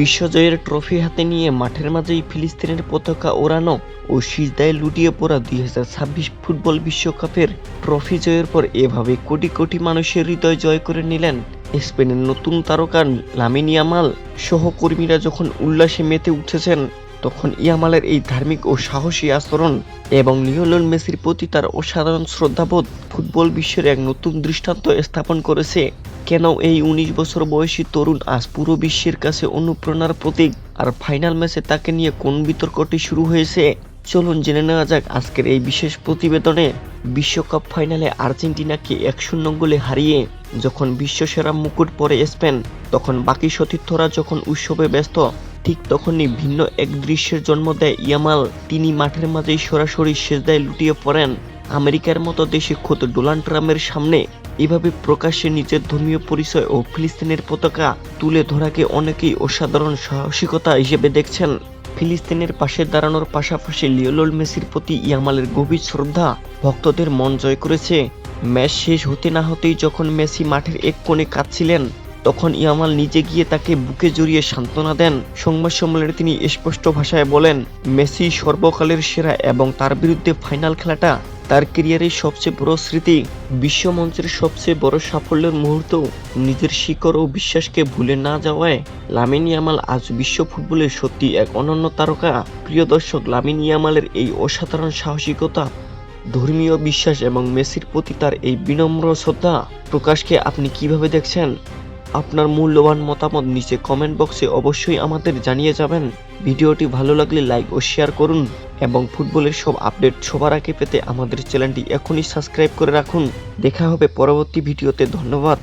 বিশ্বজয়ের trophy হাতে নিয়ে মাঠের মাঝেই ফিলিস্তিনের পতাকা ওড়ানো ও সিজদায় লুটিয়ে পড়া 2026 ফুটবল বিশ্বকাপের ট্রফি জয়ের পর এভাবে কোটি কোটি মানুষের হৃদয় জয় করে নিলেন স্পেনের নতুন তারকা লামিন ইয়ামাল। সহকর্মীরা যখন উল্লাসে মেতে উঠেছেন, তখন ইয়ামালের এই ধার্মিক ও সাহসী আচরণ এবং লিওনেল মেসির প্রতি তার অসাধারণ শ্রদ্ধাবোধ ফুটবল বিশ্বের এক নতুন দৃষ্টান্ত স্থাপন করেছে। কেন এই 19 বছর বয়সী তরুণ আজ পুরো বিশ্বের কাছে অনুপ্রেরণার প্রতীক, আর ফাইনাল ম্যাচে তাকে নিয়ে কোন বিতর্কটি শুরু হয়েছে, চলুন জেনে নেওয়া যাক আজকের এই বিশেষ প্রতিবেদনে। বিশ্বকাপ ফাইনালে আর্জেন্টিনাকে 1-0 গোলে হারিয়ে যখন বিশ্বসেরা মুকুট পরে স্পেন, তখন বাকি সতীর্থরা যখন উৎসবে ব্যস্ত, ঠিক তখনই ভিন্ন এক দৃশ্যের জন্ম দেয় ইয়ামাল। তিনি মাঠের মাঝেই সরাসরি সিজদায় লুটিয়ে পড়েন। আমেরিকার মতো দেশে খোদ ডোনাল্ড ট্রাম্পের সামনে এভাবে প্রকাশ্যে নিজের ধর্মীয় পরিচয় ও ফিলিস্তিনের পতাকা তুলে ধরাকে অনেকেই অসাধারণ সাহসিকতা হিসেবে দেখছেন। ফিলিস্তিনের পাশে দাঁড়ানোর পাশাপাশি লিওনেল মেসির প্রতি ইয়ামালের গভীর শ্রদ্ধা ভক্তদের মন জয় করেছে। ম্যাচ শেষ হতে না হতেই যখন মেসি মাঠের এক কোণে কাঁদছিলেন, তখন ইয়ামাল নিজে গিয়ে তাকে বুকে জড়িয়ে সান্ত্বনা দেন। সংবাদ সম্মেলনে তিনি স্পষ্ট ভাষায় বলেন, মেসি সর্বকালের সেরা এবং তার বিরুদ্ধে ফাইনাল খেলাটা তার ক্যারিয়ারের সবচেয়ে বড় স্মৃতি। বিশ্বমঞ্চের সবচেয়ে বড় সাফল্যের মুহূর্ত নিজের শিকড় ও বিশ্বাসকে ভুলে না যাওয়ায় লামিন ইয়ামাল আজ বিশ্ব ফুটবলে সত্যি এক অনন্য তারকা। প্রিয় দর্শক, লামিন ইয়ামালের এই অসাধারণ সাহসিকতা, ধর্মীয় বিশ্বাস এবং মেসির প্রতি তার এই বিনম্র শ্রদ্ধা প্রকাশকে আপনি কিভাবে দেখছেন? আপনার মূল্যবান মতামত নিচে কমেন্ট বক্সে অবশ্যই আমাদের জানিয়ে যাবেন। ভিডিওটি ভালো লাগলে লাইক ও শেয়ার করুন এবং ফুটবলের সব আপডেট সবার আগে পেতে আমাদের চ্যানেলটি এখনই সাবস্ক্রাইব করে রাখুন। দেখা হবে পরবর্তী ভিডিওতে। ধন্যবাদ।